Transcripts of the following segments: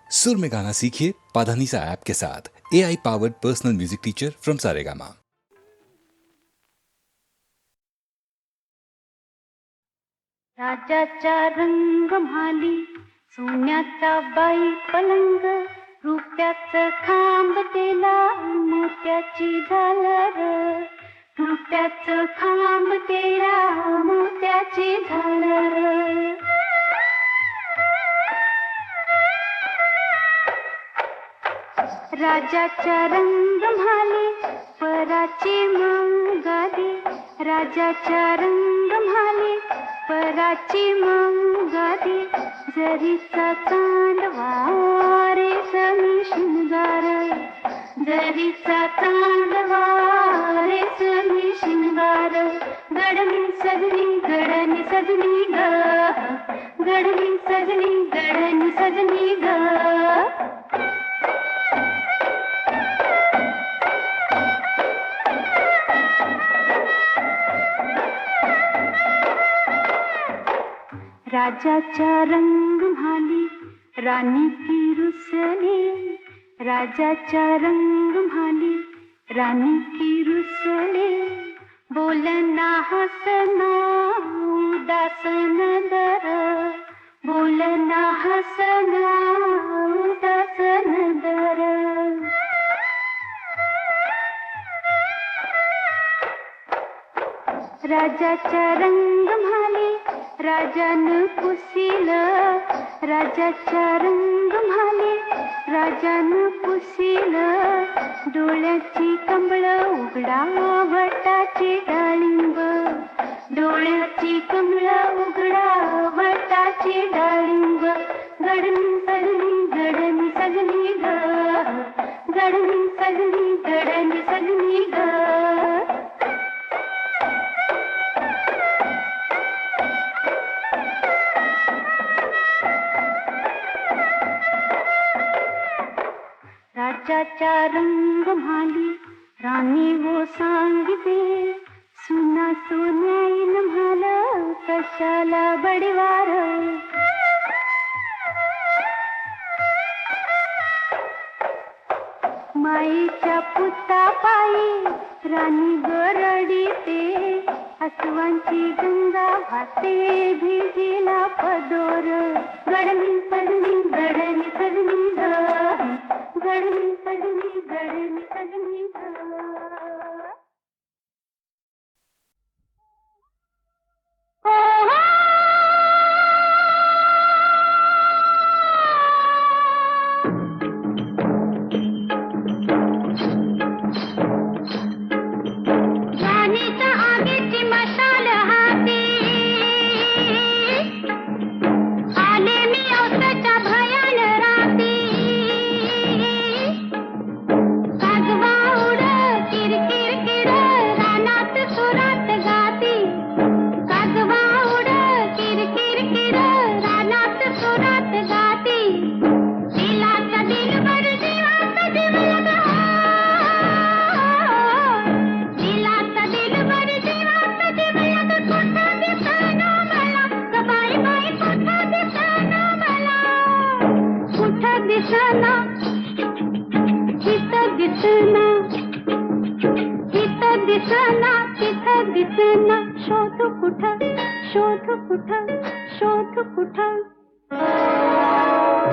सुर में गाना सीखिए पाधानीसा ऐप के साथ। AI powered personal music teacher from Saregama. राजाचा रंग म्हाली सोन्याचा बाई पलंग, रुपयाचं खांब तेला मोत्याची झालर, रुपयाचं खांब तेला मोत्याची झालर. राजाचा रंग म्हाली पराची मंगादी, राजाचा रंग म्हाली पराची मंगादी, जरीचा कांडवा रेशमी शिंगार, जरीचा कांडवा रेशमी शिंगार. गडनी सजनी गडनी सजनी ग, गडनी सजनी गडनी सजनी ग. राजाचा रंग म्हाली राणी की रुसली, राजाचा रंग म्हाली राणी की रुसली, बोलना हसना उदासन दर, बोलना हसना उदासन दर. राजाचा रंग म्हाली राजानं पुसील, राजाचा रंग म्हाली राजानं पुसील, डोळ्याची कमळ उघडा वटाची डाळिंब, डोळ्याची कमळ उघडा वटाची डाळिंब. गडनी सजनी गडनी सजनी ग, गडनी सजनी गडनी सजनी ग. राजाचा रंग म्हाली राणी वो सांगते, सुना सोन्याईन म्हाला कशाला बडीवार. माईच्या पुतापायी राणी गरडीते, अस्वांची गंगा वाहते भिजीला पदोर. गडनी सजनी गडनी सजनी ग, गडनी सजनी गडनी सजनी ग. राणीच्या आगीची मशाल हाती, आले मी औसाच्या भयान राती. कागवा उड किरकिर किर रानात सुरात गाती, कागवा उड किरकिर किर रानात सुरात गाती. दिलाचा दिलबर जीवाचा जीव लगा, दिलाचा दिलबर जीवाचा जीव लगा. कुठं दिसना मला ग बाई बाई, कुठं दिसना मला, कुठं दिसना तिथं दिसना, तिथं दिसना तिथं दिसना. शोध कुठं शोध कुठं शोध कुठं.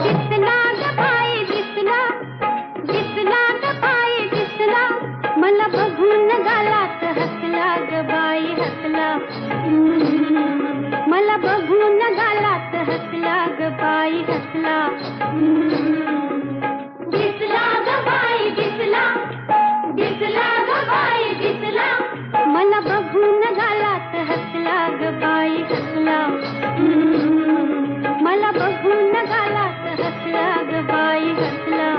दिसला ग बाई दिसला, दिसला ग बाई दिसला, मला बघून गालात हसला ग बाई हसला. मला बघून गालात हसला ग बाई हसला. दिसला ग बाई दिसला, दिसला ग बाई दिसला, मला बघून गालात हसला ग बाई हसला. मला बघून गालात हसला ग बाई हसला.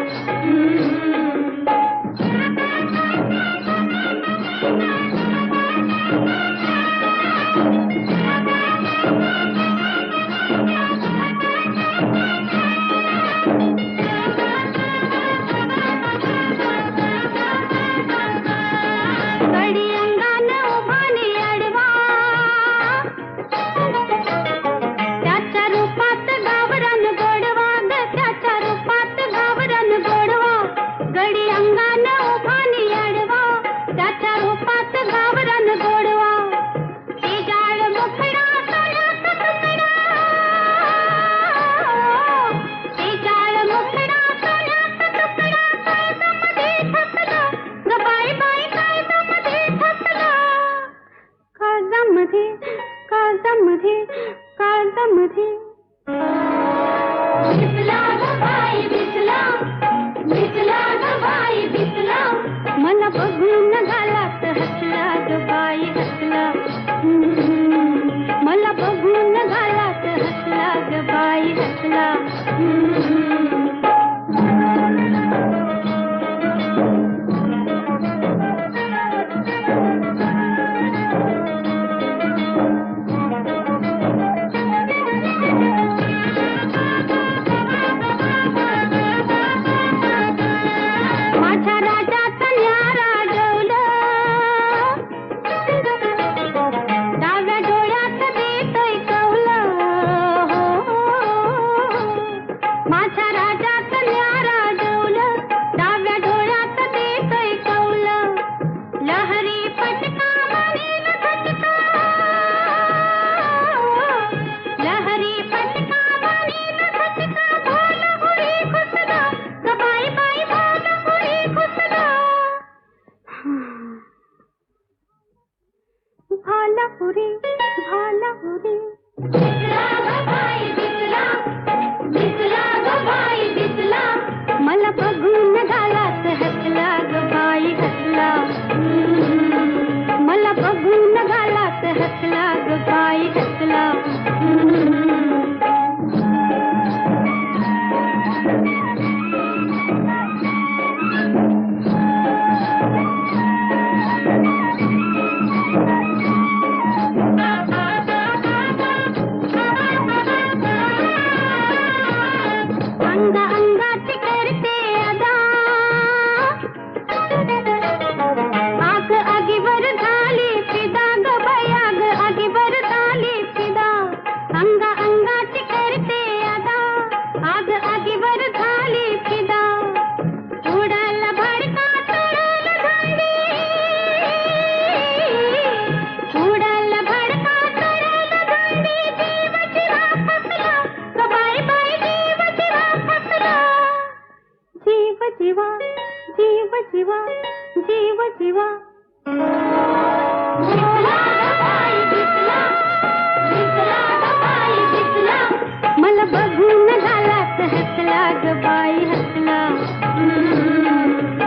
माझ्या राजात न्यारा डोलं, डाव्या डोळ्यात देतोय कौलं. लहरी पटका म्हणेल झटका, लहरी पटका म्हणेल झटका. भाल हुरी घुसला ग बाई बाई, भाल हुरी घुसला. भालापुरी भालापुरी दिसला ग बाई दिसला, दिसला ग बाई दिसला. मला बघून गालात हसला ग बाई हसला. मला बघून गालात हसला ग बाई हसला. अंग अंगात करते अदा, आग आगीवर झाली फिदा ग बाई, आग आगीवर झाली फिदा. अंग अंगात करते अदा, आग आगीवर झाली फिदा. उडाल भडका चढल झाली, उडाल भडका चढल झाली. जीव जीवा फसला ग बाई बाई, जीव जीवा फसला. जीव जीवा जीव जीवा जीव जीवा. दिसला ग बाई दिसला, दिसला ग बाई दिसला. मला बघून गालात हसला ग बाई हसला.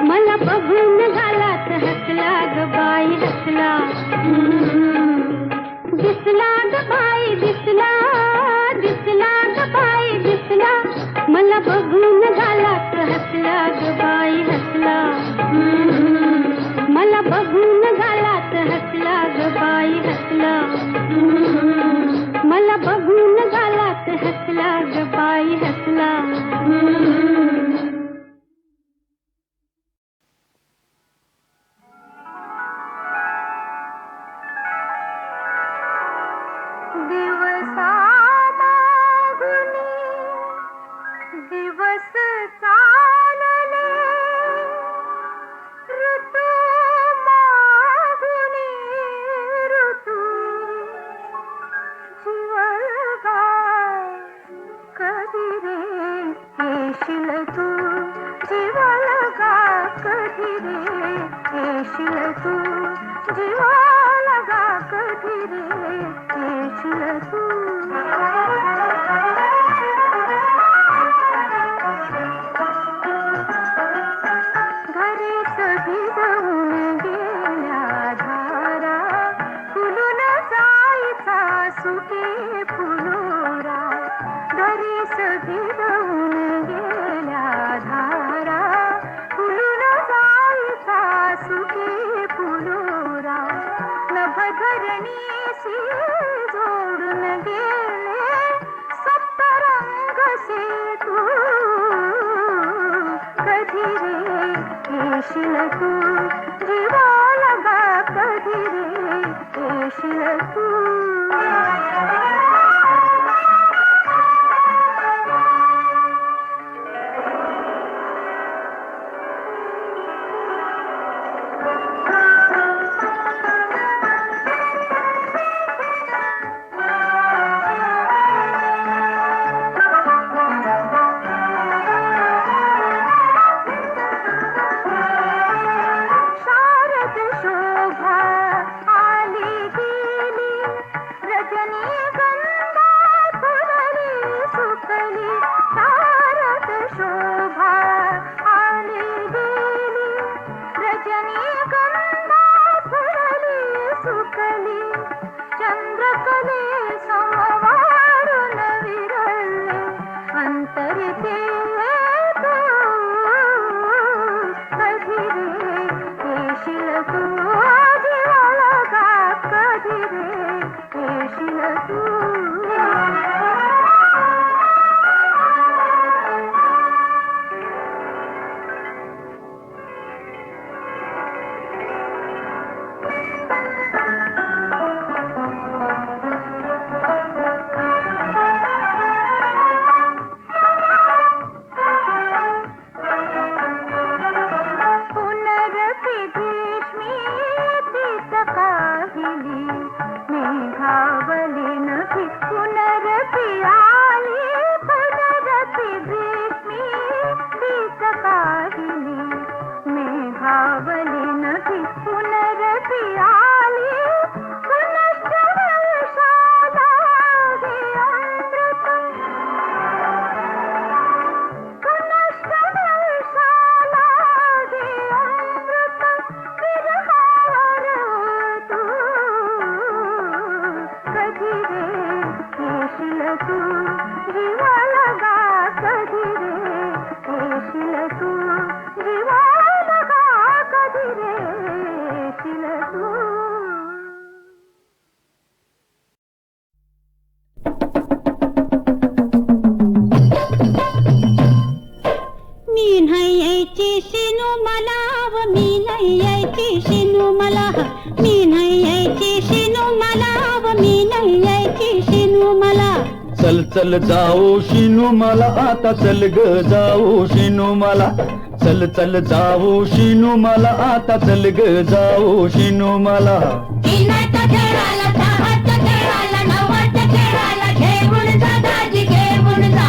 मला बघून गालात हसला ग बाई हसला. दिसला ग बाई दिसला, दिसला ग बाई दिसला. मला बघून गालात हसला ग बाई हसला. मला बघून गालात हसला ग बाई हसला. मला बघून गालात हसला ग बाई हसला. दिवसा मागुनी दिवस चालले, ऋतू मागुनी ऋतू. जीवलगा कधी रे येशील तू, जीवलगा कधी रे येशील तू. जीवलगा कधी रे येशील तू. घरीच भिजवून गेल्या धारा, फुलून जायचा सुके फुलोरा. घरीच भिजवून गेल्या धारा, फुलून जायचा सुके फुलोरा. नभधरणीशी जोडून गेले सप्तरंग से तू. कधी रे येशील तू, जीवालगा कधी रे येशील तू. शारद शोभा आली गेली, रजनी शिनू मला व मी नाही यायची शिनू मला मी नाही यायची शिनू मला व मी नाही यायची शिनू मला चल चल जाऊ शिनू मला आता चल ग जाऊ शिनू मला चल चल जाऊ शिनू मला आता चल ग जाऊ शिनू मला इनाचा खेळाला दहाचा खेळाला नवाचा खेळाला घेऊन जा दाजी घेऊन जा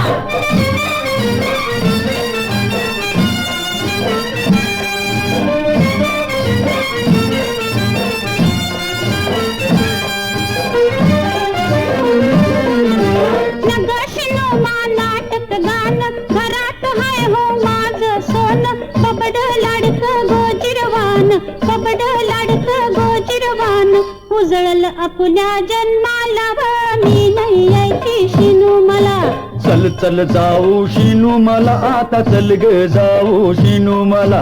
नाटक गाणं घरात हाय हो माझं सोनं कबड लाडकं गोजिरवान कबड लाडकं गोजिरवान उजळल आपल्या जन्माला व मी नाही यायची शिनू मला चल चल जाऊ शिनू मला आता चल ग जाऊ शिनू मला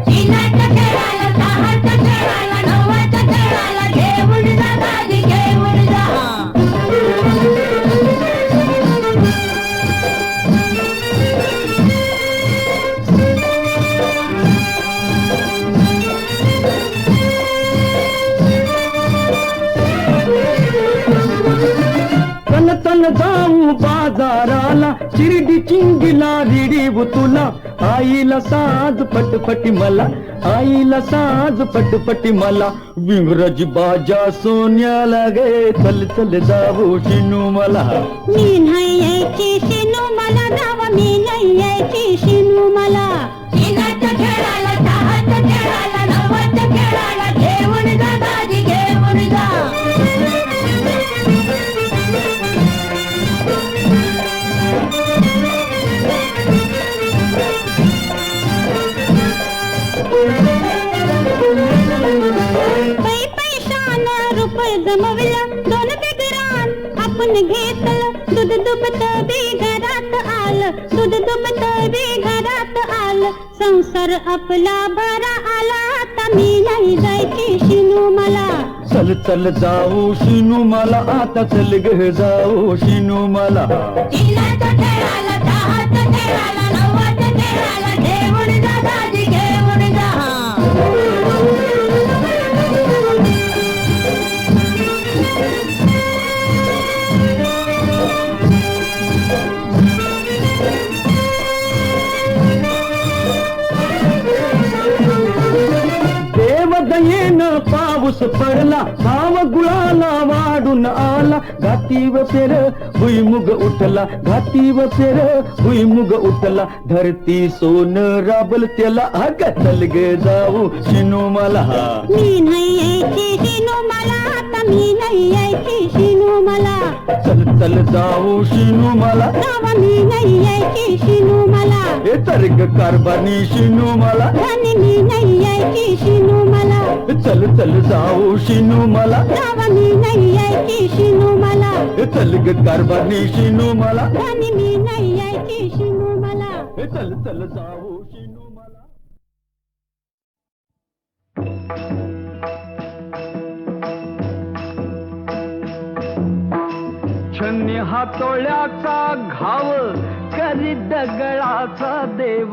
इनाचा खेळाला दहाचा खेळाला नवाचा खेळाला घेऊन जा दाजी घेऊन जा चल जाऊ बाजाराला चिरडी चिंगीला रिडीव तुला आईला साज पटपटी मला आईला साज पटपटी मला विंगराजी बाजा सोन्याला गे चल चल जाऊ शिनू मला मी नाही यायची शिनू मला जावा मी नाही यायची शिनू मला इनाच्या खेळाला दहाच्या खेळाला नवाच्या खेळाला घेऊन जा दाजी घेऊन जा पैशानं रुपये जमवलं दोन बिगरान आपण घेतलं दूध दुभत बी घरात आलं दूध दुभत बी घरात आलं संसार आपला बरा आला आता मी नाही जायची शिनू मला चल चल जाऊ शिनू मला आता चल ग जाऊ शिनू मला इनाचा खेळाला दहाचा खेळाला नवाचा खेळाला घेऊन जा दाजी घेऊन जा देवदयेनं पाऊस पडला भाव गुळाला वाढून आला घातीव पेर भुईमुग उठला घातीव पेर भुईमुग उठला धरती सोन राबल त्याला अग चल गे जाऊ शिनू मला मी नाही यायची शिनू मला आता मी नाही यायची शिनू मला चल चल जाऊ शिनू मला जावा मी नाही यायची शिनू मला हे तर्क कारभानी शिनू मला आणि मी नाही यायची शिनू मला चल चल जाऊ शिनू मला जावा मी नाही यायची शिनू मला चल ग कारभानी शिनू मला आणि मी नाही यायची शिनू मला चल चल जाऊ शिनू मला छन्नी हातोळ्याचा घाव करी दगडाचा देव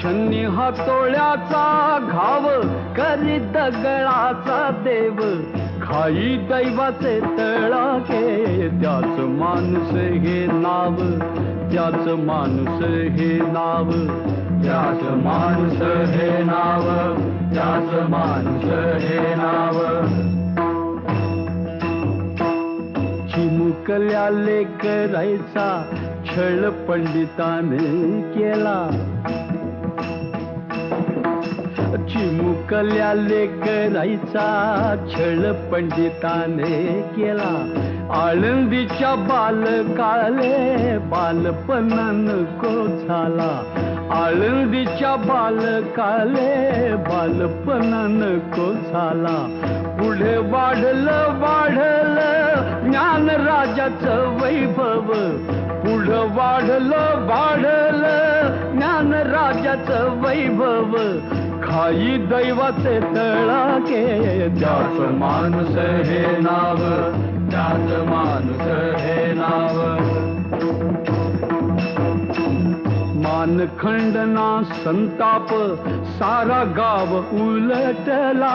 छन्नी हातोळ्याचा घाव करी दगडाचा देव खाई दैवाचे तळाके त्याच माणूस हे नाव त्याच माणूस हे नाव त्याच माणूस हे नाव त्याच माणूस हे नाव चिमुकल्या लेकरायचा छळ पंडिताने केला चिमुकल्या लेकरायचा छळ पंडिताने केला आळंदीच्या बालकाले बालपणान को झाला आळंदीच्या बालकाले बालपणान को झाला पुढे वाढलं वाढलं ज्ञान राजाचं वैभव पुढं वाढलं वाढलं ज्ञान राजाचं वैभव खाई दैवाचे तळाके त्याच माणूस हे नाव त्याच माणूस हे नाव मानखंडना संताप सारा गाव उलटला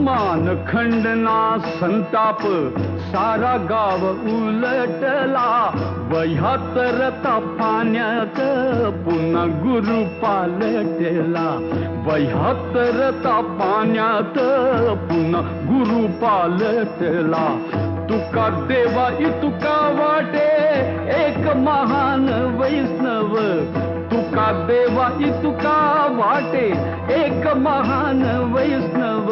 मानखंडना संताप सारा गाव उलटला वह्यातरता पाण्यात पुन्हा गुरु पालटला वह्यातरता पाण्यात पुन्हा गुरु पालटला तुका देवा इतुका वाटे एक महान वैष्णव तुका देवा इतुका वाटे एक महान वैष्णव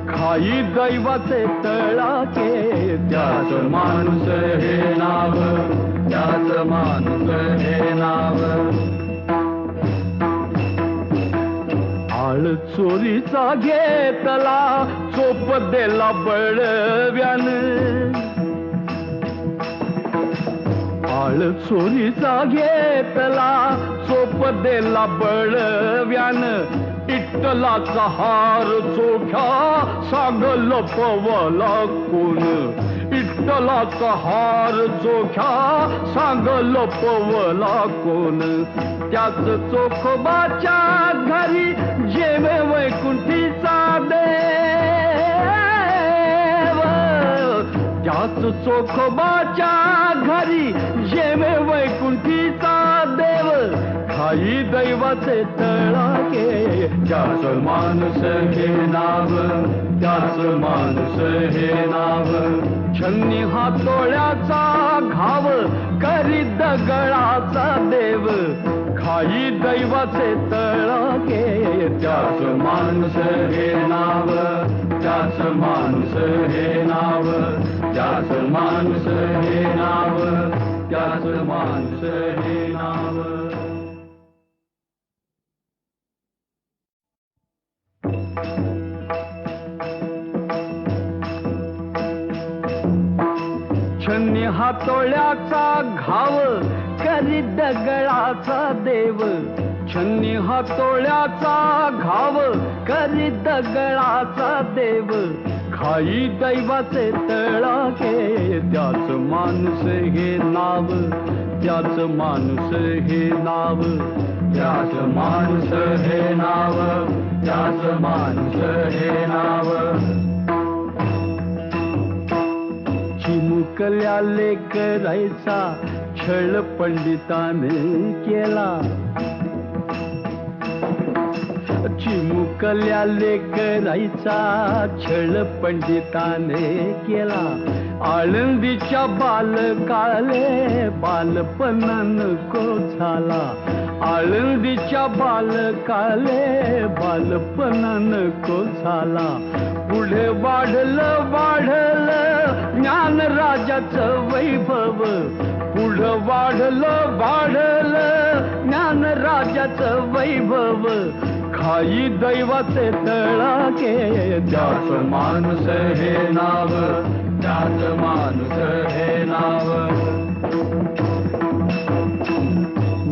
खाई दैवाचे तळाके त्याच माणूस हे नाव त्याच माणूस हे नाव आळ चोरीचा घेतला चोप देला बळव्यान आळ चोरीचा घेतला चोप देला बळव्यान इट्टलाचा हार चोख्या सागल पवला कोण इट्टलाचा हार चोख्या सागल पवला कोण त्याच चोखोबाच्या घरी जेवे वैकुंठीचा देव त्याच चोखोबाच्या घरी जेवे वैकुंठीचा देव खाई दैवाचे तळाके त्याच माणूस हे नाव त्याच माणूस हे नाव छन्नी हातोळ्याचा घाव करी दगडाचा देव खाई दैवाचे तळाके त्याच माणूस हे नाव त्याच माणूस हे नाव त्याच माणूस हे नाव त्याच माणूस हे नाव छन्नी हातोळ्याचा घाव करी दगडाचा देव छन्नी हातोळ्याचा घाव करी दगडाचा देव खाई दैवाचे तळाके त्याच माणूस हे नाव त्याच माणूस हे नाव त्याच माणूस हे नाव त्याच माणूस हे नाव चिमुकल्या लेकरायचा छळ पंडिताने केला चिमुकल्या लेकरायचा छळ पंडिताने केला आळंदीच्या बालकाले बालपणा नको झाला आळंदीच्या बालकाले बालपणा नको झाला पुढे वाढलं वाढलं ज्ञान राजाचं वैभव पुढं वाढलं वाढलं ज्ञान राजाचं वैभव खाई दैवाचे तळाके त्याच माणूस हे नाव त्याच माणूस हे नाव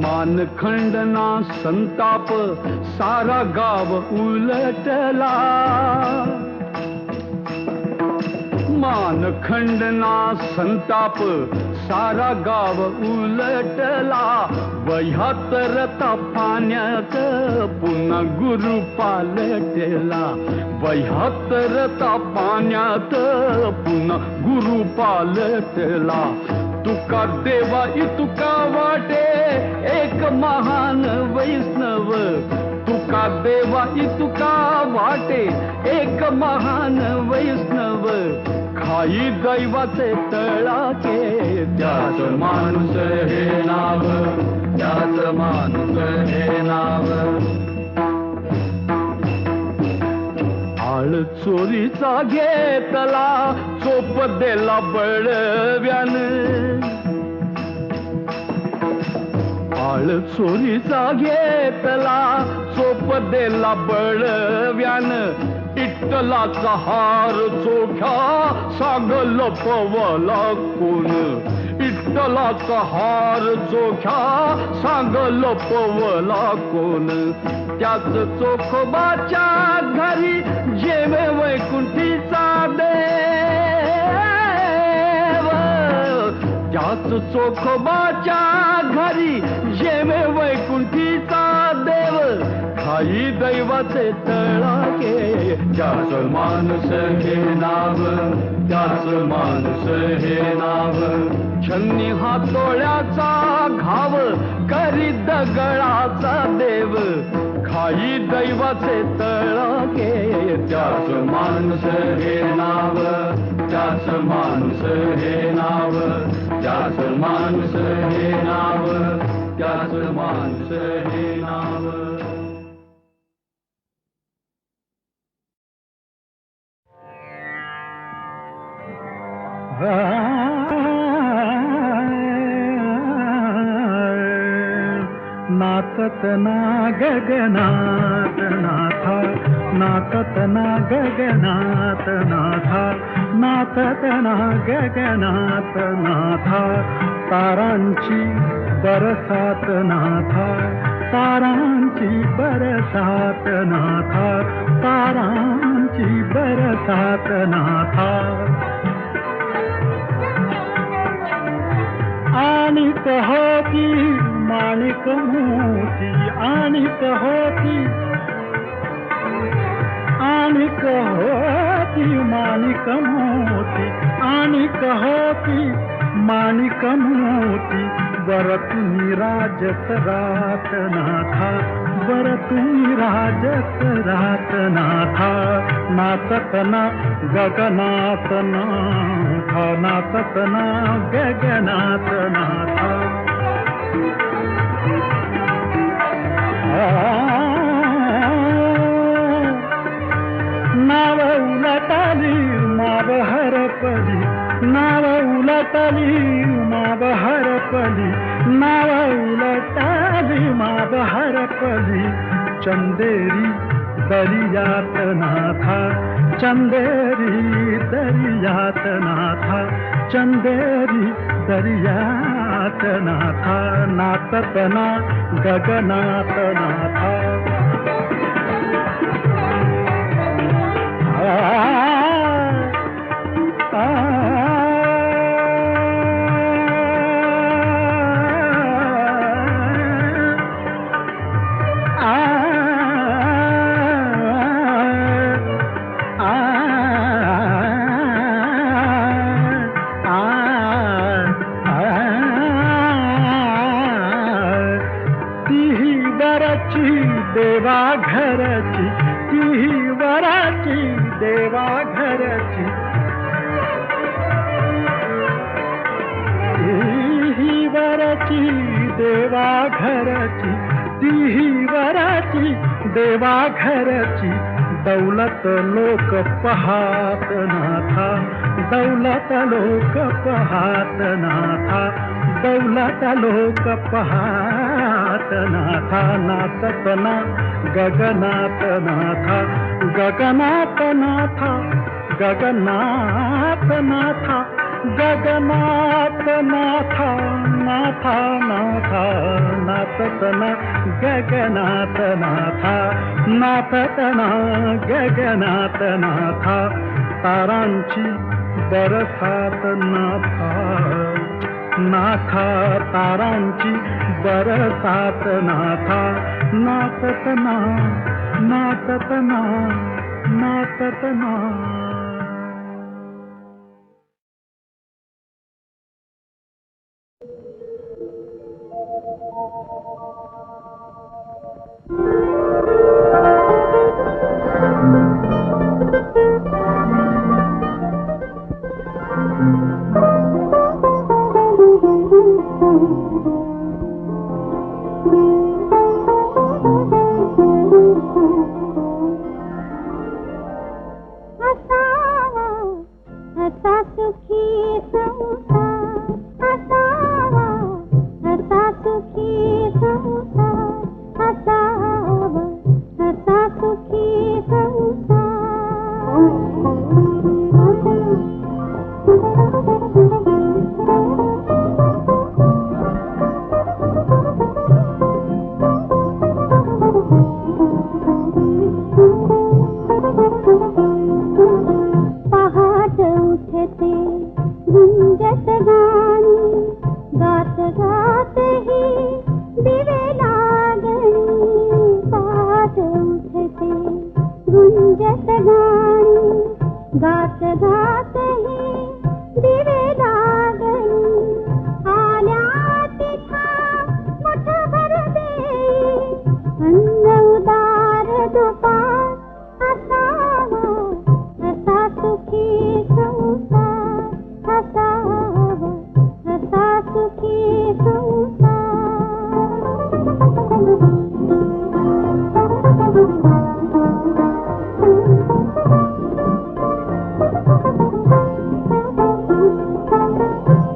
मानखंडना संताप सारा गाव उलटला मानखंडना संताप सारा गाव उलटला वह्यातरता पाण्यात पुन्हा गुरु पालटला वह्यातरता पाण्यात पुन्हा गुरु पालटला तुका देवा इतुका वाटे एक महान वैष्णव तुका देवा इतुका वाटे एक महान वैष्णव खाई दैवाचे तळाके त्याच माणूस हे नाव त्याच माणूस हे नाव आळ चोरीचा घेतला चोप देला बळव्यान आळ चोरीचा घेतला चोप देला बळव्यान इट्टलाचा हार चोख्या सागल पवला कोण इट्टलाचा हार चोख्या सागल पवला कोण त्याच चोखोबाच्या घरी जेवे वैकुंठीचा देव त्या त्याच चोखोबाच्या घरी जेवे वैकुंठीचा देव खाई दैवाचे तळाके त्याच माणूस हे नाव त्याच माणूस हे नाव छन्नी हातोळ्याचा घाव करी दगडाचा देव खाई दैवाचे तळाके त्याच माणूस हे नाव त्याच माणूस हे नाव त्याच माणूस हे नाव त्याच माणूस हे नाव नाचत ना गगनात नाथा नाचत ना गगनात नाथा नाचत ना गगनात नाथा तारांची बरसात नाथा तारांची बरसात नाथा तारांची बरसात नाथा आणि होती माणिक मोती आणि होती माणिक मोती आणि होती माणिक मोती वर तुम्ही राजस रात नाथा वर तुम्ही राजस रात नाथा नाचत ना गगनात नाथा नाचत ना गगनात नाथा नाव उलटली माव हरपली नाव उलटली माव हरपली नाव उलटली माव हरपली चंदेरी दरियात नाथा चंदेरी दरियात नाथा चंदेरी दरियात नाथा नाचत ना गगनात नाथा देवा घरची ती वराची देवा घरची ती वराची देवा घरची ती वराची देवा घरची दौलत लोक पहात नाथा दौलत लोक पहात नाथा दौलत लोक पहात नाथा नाचत ना गगनात नाथा गगनात नाथा गगनात नाथा गगनात नाथा नाथा नाथा नाचत ना गगनात नाथा नाचत ना गगनात नाथा तारांची बरसात नाथा नाथा तारांची बरसात नाथा नाचत ना नाचत ना नाचत ना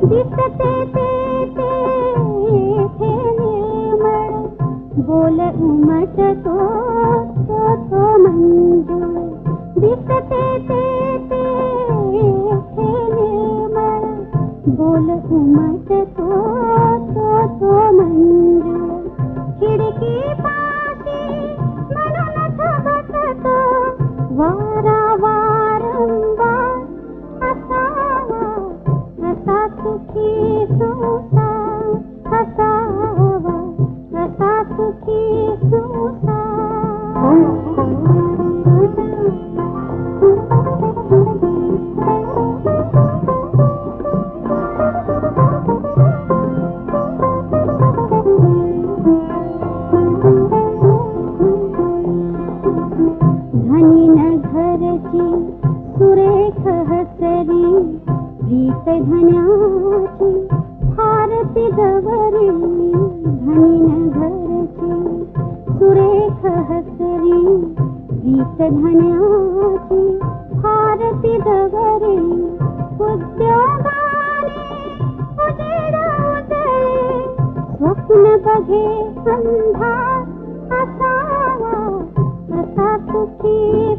दिसते ते थे निर्मळ बोल उमटतो तो मंजूळ दिसते ते थे निर्मळ बोल उमटतो तो मंजूळ खिडकी पाशी म्हणून बसतो वारा वारंवार असावा असा सुखी संसार असावा असा सुखी धनी न घरची सुरेख हसरी प्रीत धन्याची भारती गवरी धनी न घरची सुरेख हसरी प्रीत धन्याची भारती गवरी उद्योगाने उजेड उजळे स्वप्न बघे अंधार असावा असा सुखी